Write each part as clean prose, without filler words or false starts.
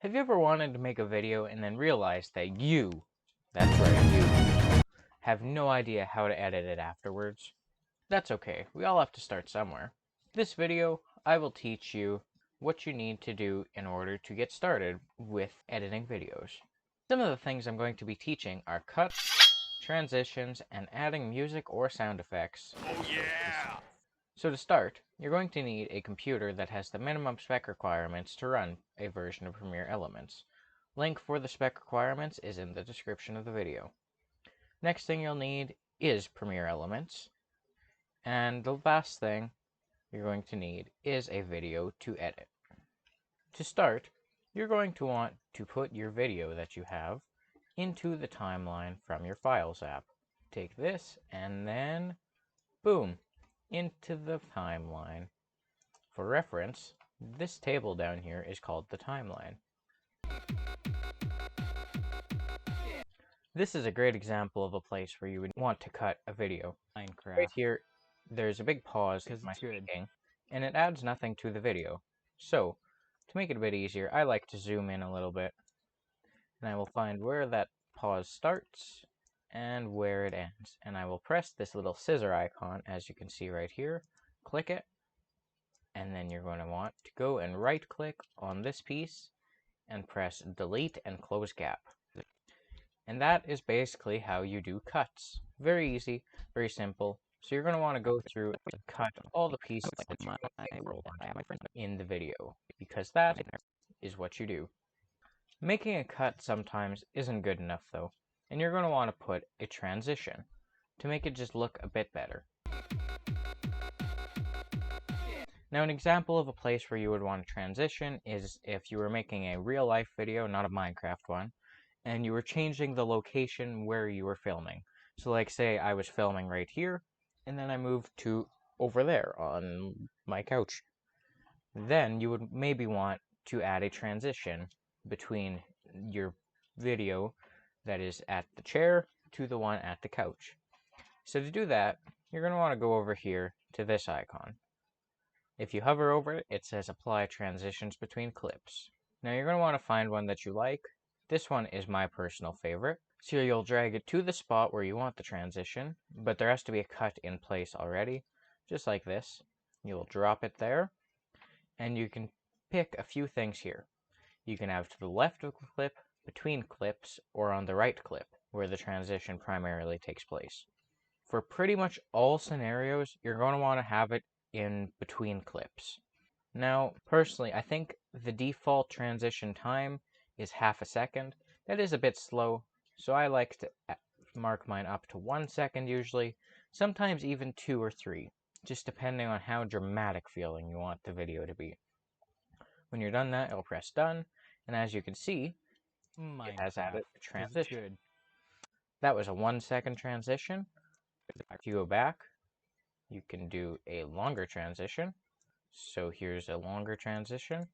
Have you ever wanted to make a video and then realized that that's right, you, have no idea how to edit it afterwards? That's okay, we all have to start somewhere. This video, I will teach you what you need to do in order to get started with editing videos. Some of the things I'm going to be teaching are cuts, transitions, and adding music or sound effects. Oh yeah! So to start, you're going to need a computer that has the minimum spec requirements to run a version of Premiere Elements. Link for the spec requirements is in the description of the video. Next thing you'll need is Premiere Elements. And the last thing you're going to need is a video to edit. To start, you're going to want to put your video that you have into the timeline from your Files app. Take this and then, boom, into the timeline. For reference, this table down here is called the timeline. This is a great example of a place where you would want to cut a video. Minecraft. Right here, there's a big pause in my speaking, and it adds nothing to the video. So, to make it a bit easier, I like to zoom in a little bit, and I will find where that pause starts and where it ends. And I will press this little scissor icon, as you can see right here, click it, and then you're going to want to go and right-click on this piece and press delete and close gap. And that is basically how you do cuts. Very easy, very simple. So you're going to want to go through and cut all the pieces that you in the video, because that is what you do. Making a cut sometimes isn't good enough though, and you're going to want to put a transition to make it just look a bit better. Now, an example of a place where you would want to transition is if you were making a real-life video, not a Minecraft one, and you were changing the location where you were filming. So like say I was filming right here, and then I moved to over there on my couch. Then you would maybe want to add a transition between your video that is at the chair to the one at the couch. So to do that, you're going to want to go over here to this icon. If you hover over it, it says Apply Transitions Between Clips. Now you're going to want to find one that you like. This one is my personal favorite. So you'll drag it to the spot where you want the transition, but there has to be a cut in place already, just like this. You'll drop it there, and you can pick a few things here. You can have to the left of the clip, between clips, or on the right clip, where the transition primarily takes place. For pretty much all scenarios, you're going to want to have it in between clips. Now, personally, I think the default transition time is half a second. That is a bit slow, so I like to mark mine up to 1 second usually, sometimes even 2 or 3, just depending on how dramatic feeling you want the video to be. When you're done that, you'll press done, and as you can see, it has added a transition. That was a 1 second transition. If you go back, you can do a longer transition. So here's a longer transition.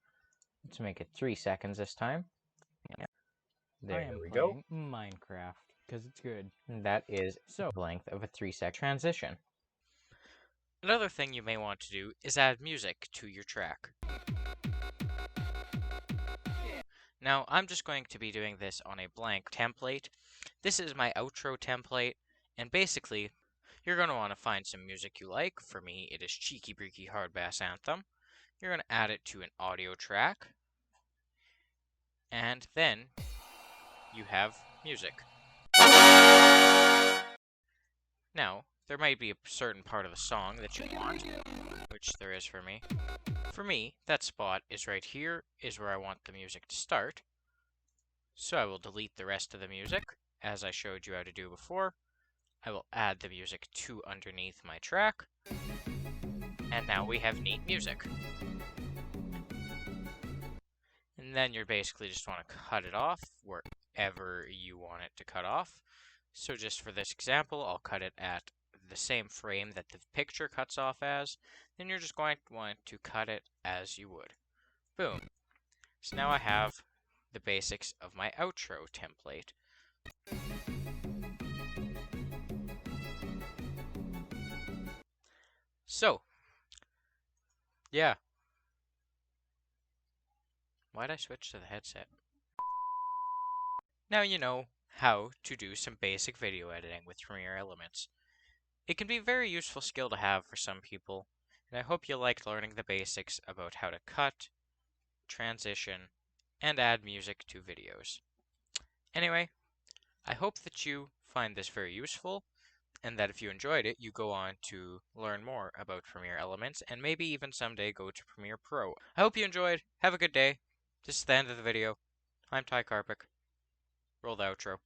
Let's make it 3 seconds this time. There we go. Minecraft, because it's good. And that is the length of a 3-second transition. Another thing you may want to do is add music to your track. Now, I'm just going to be doing this on a blank template. This is my outro template, and basically, you're going to want to find some music you like. For me, it is Cheeky Breeky Hard Bass Anthem. You're going to add it to an audio track, and then you have music. Now, there might be a certain part of the song that you want, which there is for me. For me, that spot is right here, is where I want the music to start. So I will delete the rest of the music, as I showed you how to do before. I will add the music to underneath my track. And now we have neat music. And then you basically just want to cut it off wherever you want it to cut off. So just for this example, I'll cut it at the same frame that the picture cuts off as. Then you're just going to want to cut it as you would. Boom. So now I have the basics of my outro template. So, yeah. Why'd I switch to the headset? Now you know how to do some basic video editing with Premiere Elements. It can be a very useful skill to have for some people, and I hope you liked learning the basics about how to cut, transition, and add music to videos. Anyway, I hope that you find this very useful, and that if you enjoyed it, you go on to learn more about Premiere Elements, and maybe even someday go to Premiere Pro. I hope you enjoyed. Have a good day. This is the end of the video. I'm Karpyk. Roll the outro.